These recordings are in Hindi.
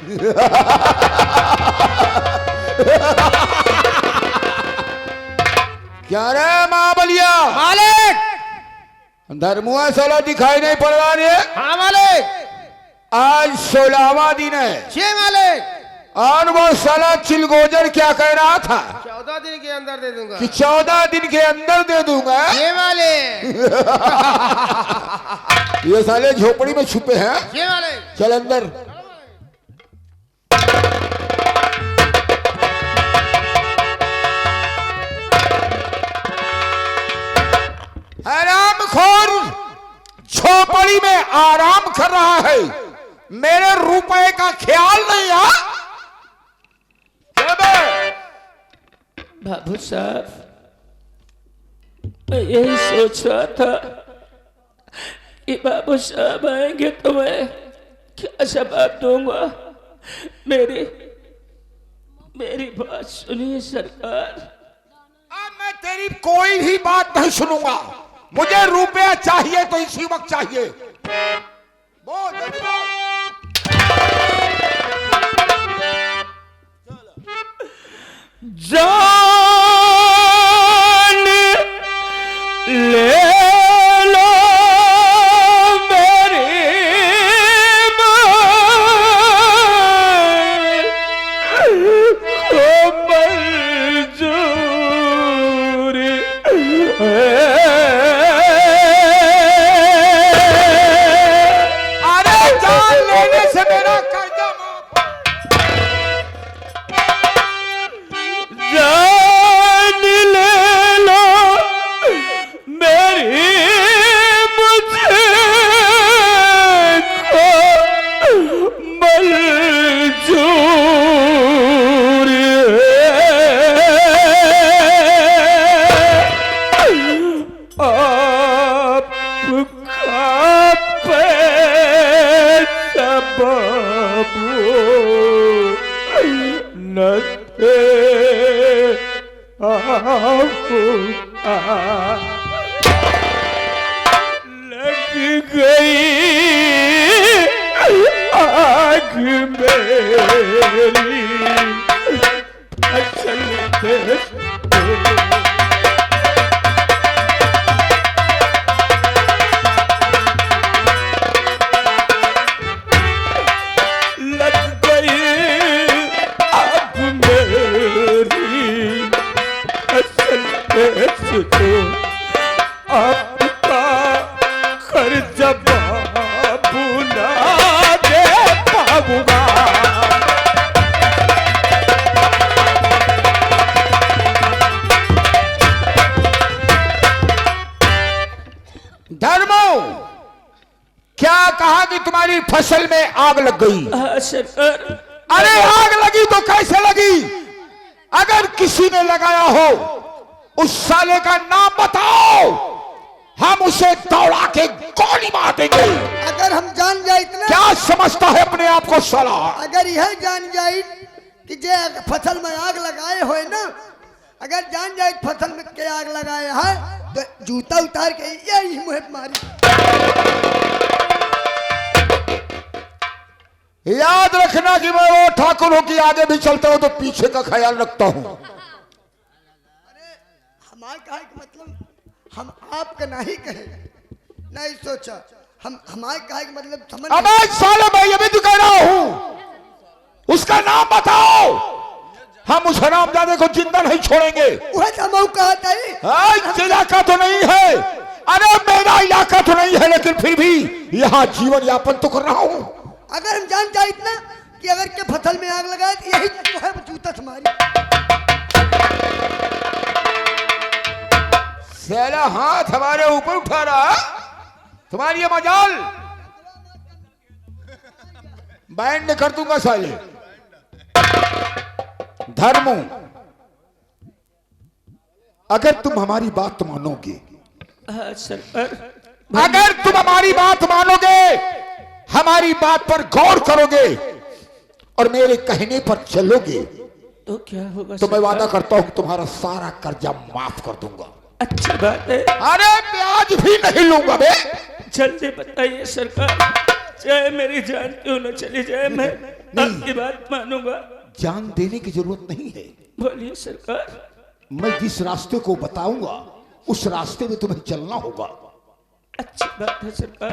क्या रे महाबलिया? मालिक धर्मुआ सोलह दिखाई नहीं पड़ रहा रे? हाँ मालिक। आज 16वां दिन है। जी मालिक। और वो साला चिलगोजर क्या कह रहा था? 14 दिन के अंदर दे दूंगा। कि 14 दिन के अंदर दे दूंगा? ये मालिक। ये साले झोपड़ी में छुपे हैं। ये मालिक। चल अंदर। हरामखोर झोपड़ी में आराम कर रहा है, मेरे रुपए का ख्याल नहीं है। बाबू साहब, मैं यही सोच रहा था कि बाबू साहब आएंगे तो मैं क्या जवाब दूंगा। मेरी बात सुनिए सरकार। अब मैं तेरी कोई भी बात नहीं सुनूंगा। मुझे रुपया चाहिए तो इसी वक्त चाहिए। बोल जल्दी बोल। जान ले लो मेरी मंजूर अरे जान लेने से मेरा कर्जा माफ। जान ले लो मेरी मुझे को मंजूर आपका पैसा बाबू न लग गई आग मेरी फसल लग गई आग मेरी फसल तो आपका कर्जा बाबू ना दे पाऊंगा। धर्मो, क्या कहा कि तुम्हारी फसल में आग लग गई? सरकार। अरे आग लगी तो कैसे लगी? अगर किसी ने लगाया हो उस साले का नाम बताओ, हम उसे दौड़ा के गोली मार देंगे। अगर हम जान जाए इतना, क्या समझता है अपने आप को साला? अगर यह जान जाए कि जे फसल में आग लगाए हो ना, अगर जान जाए फसल में के आग लगाए है तो जूता उतार के यही मुँह मारी। याद रखना कि मैं वो ठाकुर हूं कि आगे भी चलता हूं तो पीछे का ख्याल रखता हूं। अरे हमारे कहे कि मतलब हम आपका नहीं कहे, नहीं सोचा। हम हमारे कहे कि मतलब समझ। अब आज साले मैं ये भी तो कह रहा हूं, उसका नाम बताओ। हम उस हरामजादे को जिंदा नहीं छोड़ेंगे। वह तो मौका आता है। इलाका तो नहीं है, अरे मेरा इलाका तो नहीं है, लेकिन फिर भी यहाँ जीवन यापन तो कर रहा हूं। अगर हम जान जाए इतना कि अगर के फसल में आग लगाए तो यही तो है जूता तुम्हारी। साला हाथ हमारे ऊपर उठा रहा, तुम्हारी ये मजाल बैंड कर दूंगा साले। धर्मो, अगर तुम हमारी बात मानोगे, अगर तुम हमारी बात मानोगे, हमारी बात पर गौर करोगे और मेरे कहने पर चलोगे तो क्या होगा? तो मैं वादा करता हूं तुम्हारा सारा कर्जा माफ कर दूंगा। अच्छी बात है। अरे ब्याज भी नहीं लूंगा बे। जल्दी बताइए सरकार, चाहे मेरी जान क्यों न चली जाए, मैं आपकी बात मानूंगा। जान देने की जरूरत नहीं है। बोलिए सरकार। मैं जिस रास्ते को बताऊंगा उस रास्ते में तुम्हें चलना होगा। अच्छी बात है सरकार।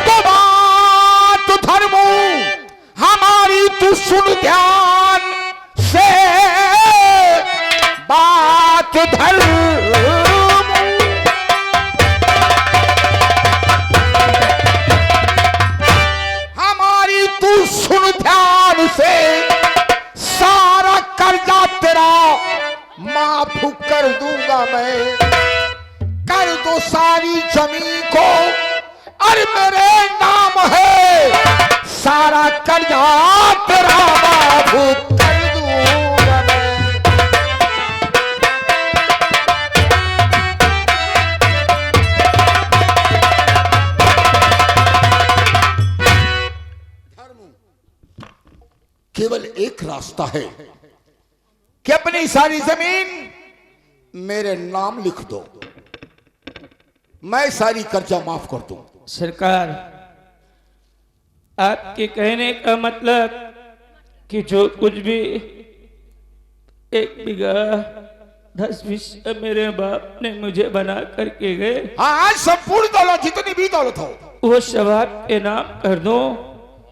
तो बात धर्मो हमारी तू सुन ध्यान से, बात धर्म हमारी तू सुन ध्यान से, सारा कर्जा तेरा माफ कर दूंगा मैं। कर दो सारी जमीन को और मेरे नाम है, सारा कर्जा तेरा माफ कर दूंगा मैं। केवल एक रास्ता है कि अपनी सारी जमीन मेरे नाम लिख दो, मैं सारी कर्जा माफ कर दूं। सरकार, आपके कहने का मतलब कि जो कुछ भी 1 बीघा 10 बीघा मेरे बाप ने मुझे बना करके गए, हाँ, संपूर्ण दौलत जितनी भी दौलत हो वो सब आपके नाम कर दो,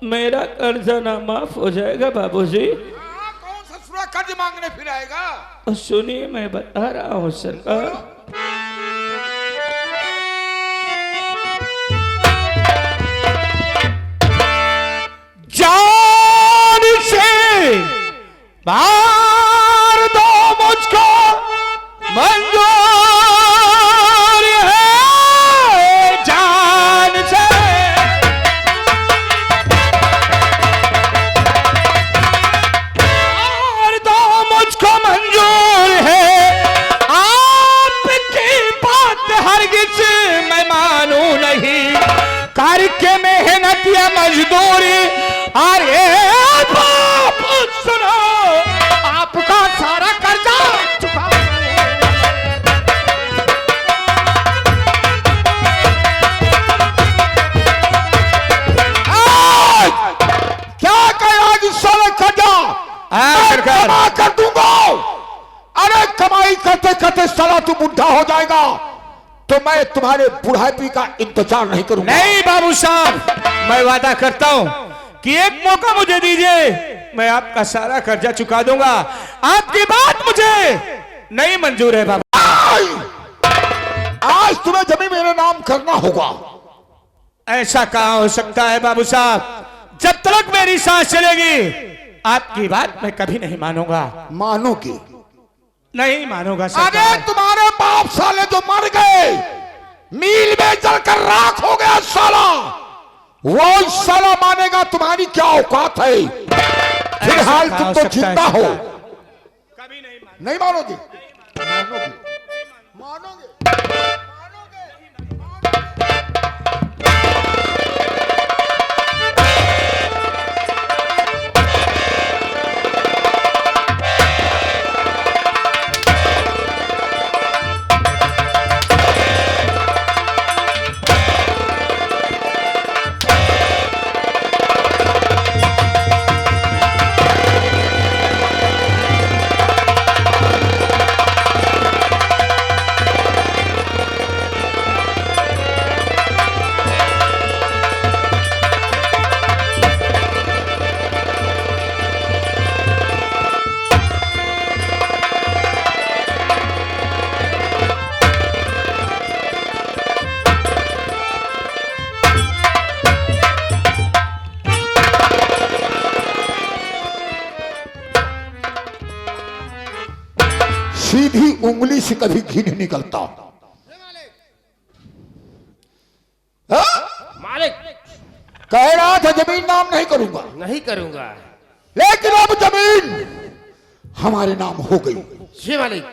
मेरा कर्जा ना माफ हो जाएगा बाबूजी। कौन सा सुरा कर्ज मांगने फिर आएगा? और सुनिए, मैं बता रहा हूँ सरकार। जान से मार दो मुझको, मंजूर है जान से। मार दो मुझको, मंजूर है आपकी बात, हरगिज मैं मानू नहीं। करके मेहनत या मजदूरी, अरे बाप सुनो, आपका सारा कर्जा चुका। क्या कहा कि सारा कर्जा जमा कर दूंगा? अरे कमाई करते करते साला तू बुढ़ा हो जाएगा तो मैं तुम्हारे बुढ़ापे का इंतजार नहीं करूंगा। नहीं बाबू साहब, मैं वादा करता हूं कि एक मौका मुझे दीजिए, मैं आपका सारा कर्जा चुका दूंगा। आपकी बात मुझे नहीं मंजूर है बाबू। आज तुम्हें जमीन मेरे नाम करना होगा। ऐसा कहाँ हो सकता है बाबू साहब? जब तक मेरी सांस चलेगी आपकी बात मैं कभी नहीं मानूंगा। मानोगे? नहीं मानूंगा अरे सरकार। तुम्हारे बाप साले जो मर गए, मील में जलकर राख हो गया साला, वो साला मानेगा तुम्हारी क्या औकात है? फिलहाल तुम तो जिंदा हो। कभी नहीं मानोगे? मानोगे? मानोगे? सीधी उंगली से कभी घी नहीं निकलता। मालिक, कह रहा था जमीन नाम नहीं करूंगा, नहीं करूंगा। लेकिन अब जमीन हमारे नाम हो गई। जी मालिक।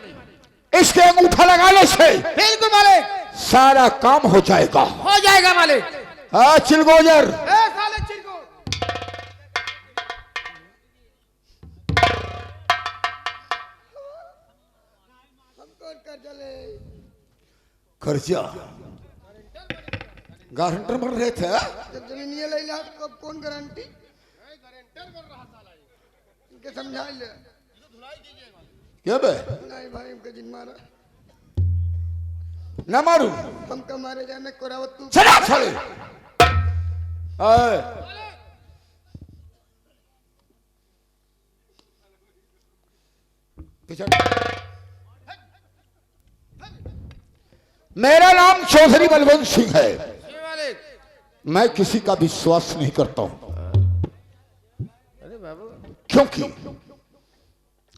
इसके अंगूठा लगाने से बिल्कुल मालिक, सारा काम हो जाएगा। हो जाएगा मालिक। चिलगोजर, ए साले चिरको। कर्जा गारंटर बन रहे थे। जब जमीन ये ले ला तो अब कौन गारंटी इनके समझा ले। क्या बे नहीं भाई हमके जिन मारा ना मारू हमका मारे जाने कोरावत तू चला साले। आए पीछे। मेरा नाम चौधरी बलवंत सिंह है। जी मालिक। मैं किसी का विश्वास नहीं करता हूं, अरे बाबू क्योंकि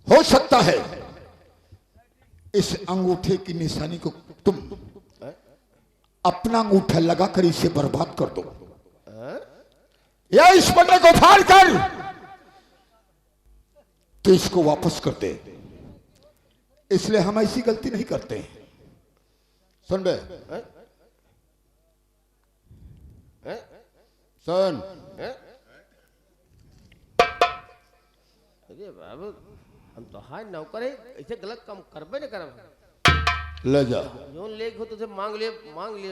हो सकता है इस अंगूठे की निशानी को तुम अपना अंगूठा लगाकर इसे बर्बाद कर दो, या इस पन्ने को फाड़ कर तो इसको वापस कर दे। इसलिए हम ऐसी गलती नहीं करते हैं। सुन बे सुन। अरे बाबू हम तो हाय नौकर है, ऐसे गलत काम करबे नहीं करब। ले जा। जोन लेख हो तुझे मांग ले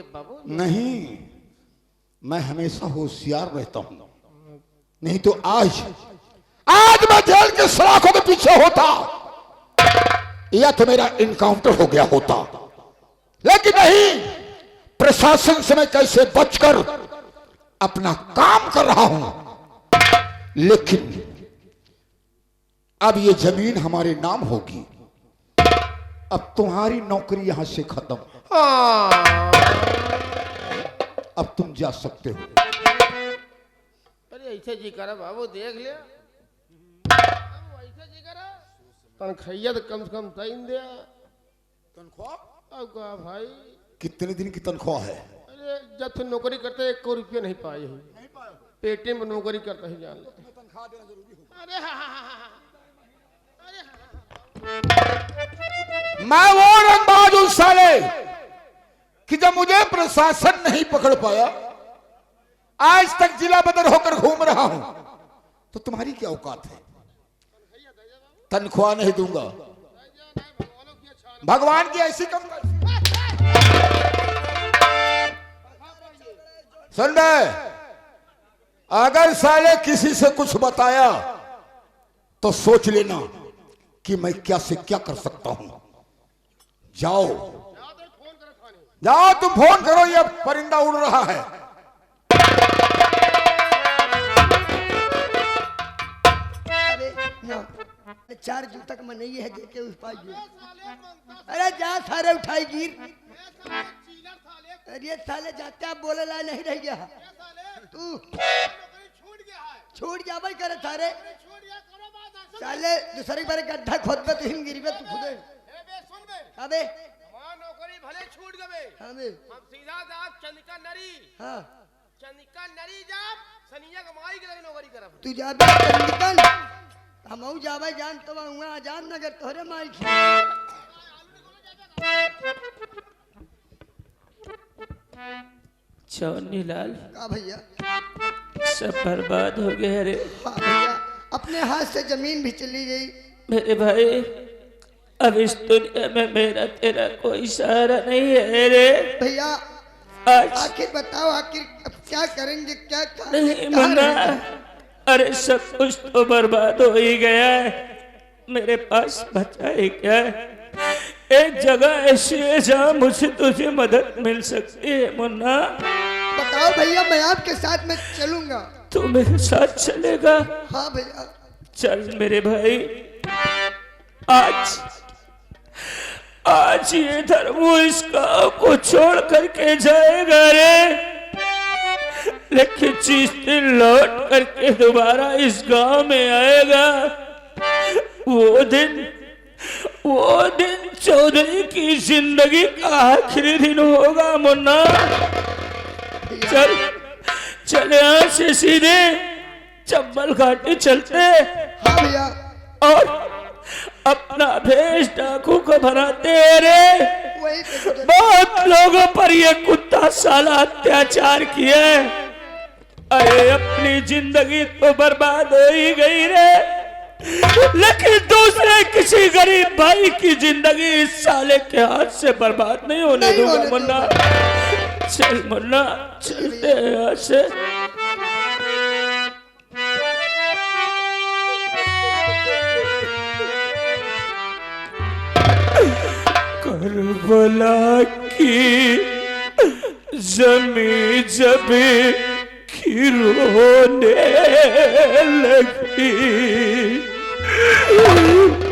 बाबू। नहीं, मैं हमेशा होशियार रहता हूं, नहीं तो आज मैं जेल के सलाखों के पीछे होता या तो मेरा इनकाउंटर हो गया होता। लेकिन नहीं, प्रशासन से मैं कैसे बचकर अपना काम कर रहा हूं। लेकिन अब ये जमीन हमारे नाम होगी, अब तुम्हारी नौकरी यहां से खत्म। हाँ। अब तुम जा सकते हो। अरे ऐसे जी करा बाबू, देख लिया बाबू, ऐसे जी करा तनखैया तो कम से कम तइन दिया। तनख्वाह अब का भाई कितने दिन की तनख्वाह है? अरे जब से नौकरी करते 1 रुपया नहीं पाए है। पेटीएम में नौकरी करता है जान ले। अरे हाँ। मैं वो रंगबाज हूं साले कि जब मुझे प्रशासन नहीं पकड़ पाया, आज तक जिला बदर होकर घूम रहा हूं, तो तुम्हारी क्या औकात है? तनख्वाह नहीं दूंगा। भगवान की ऐसी कम। सुन बे, अगर साले किसी से कुछ बताया तो सोच लेना कि मैं क्या से क्या कर सकता हूं। जाओ जाओ, तुम फोन करो, ये परिंदा उड़ रहा है। अरे ना 4 जून तक मैं नहीं है देखे उस पाई। अरे जा सारे उठाई गिर। अरे साले जाते आप बोले ला नहीं रह गया तू। छूट गया भाई करे सारे साले दूसरे बारे गड्ढा खोद पे तुम गिरबे तू खुदे। अबे नौकरी भले छूट गए। अबे हम सीधा जाब चंदिका नरी। हां चंदिका नरी जाब सनिया कमाई के लगे नौकरी करब। तू जाबे चंदिकन हम जाबे जान तो हुआ आजाद नगर तोरे माई की। चौनी लाल का भैया सब बर्बाद हो गया रे। हाँ भैया, अपने हाथ से जमीन भी चली गई। मेरे भाई, अब इस दुनिया में मेरा तेरा कोई सहारा नहीं है रे। भैया आज आखिर बताओ, आखिर अब क्या करेंगे, क्या नहीं मुन्ना, अरे सब कुछ तो बर्बाद हो ही गया है। मेरे पास बचा ही क्या है? एक जगह ऐसी है जहाँ मुझे तुझे मदद मिल सकती है मुन्ना। बताओ भैया, मैं आपके साथ में चलूंगा। तू मेरे साथ चलेगा? हाँ भैया। चल मेरे भाई, आज ये धर्मो इस गाँव को छोड़ करके जाएगा रे, लेकिन जिस दिन लौट करके दोबारा इस गांव में आएगा, वो दिन चौधरी की जिंदगी का आखिरी दिन होगा मुन्ना। चल यहाँ से सीधे चंबल घाटी चलते। हाँ भैया। और अपना भेष डाकू को बनाते रे। वही तो बहुत लोगों पर ये कुत्ता साला अत्याचार किए। अरे अपनी जिंदगी तो बर्बाद हो ही गई रे, लेकिन दूसरे किसी गरीब भाई की जिंदगी इस साले के हाथ से बर्बाद नहीं होने नहीं दूंगा होने मुन्ना। चल मुन्ना, चलते हैं यहाँ से। करबला की जमी जब रोने लगी,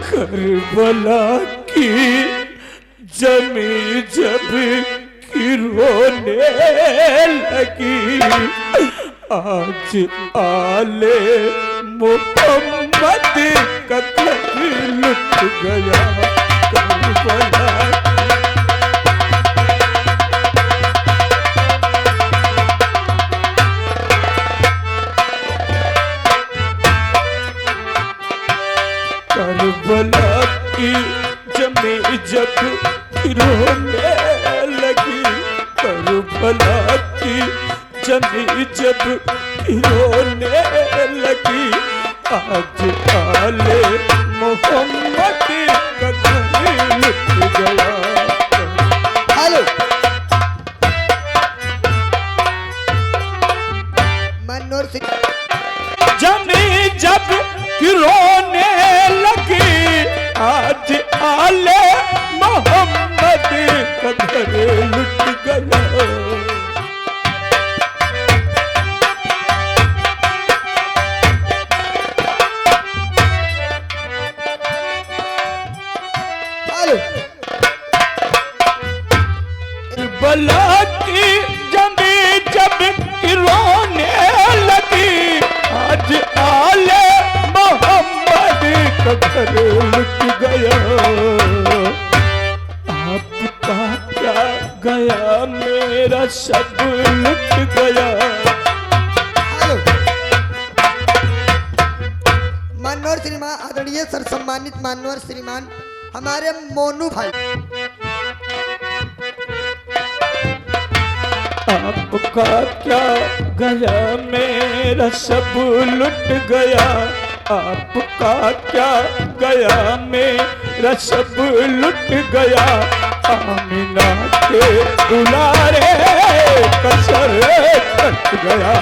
करबला की जमी जब रोने लगी, आज आले मोहम्मद का लुट गया करबला। करबला की जमी जब रोने लगी, करबला की जमी जब रोने लगी, आज आले मोहम्मद का घर लुट गया। हेलो मनोहर सिंह, जमी जब रोने लगी, आज आले मोहम्मद का घर लुट गया। करबला की जमी जब रोने लगी, आज आले मोहम्मद का घर लुट गया। आपका क्या गया, मेरा सब लुट गया। मनोहर श्रीमान, आदरणीय सर सम्मानित मनोहर श्रीमान हमारे मोनू भाई, आपका क्या गया, मेरा सब लुट गया। आपका क्या गया, मेरा सब लुट गया। आमिना के दुलारे कसर कट गया।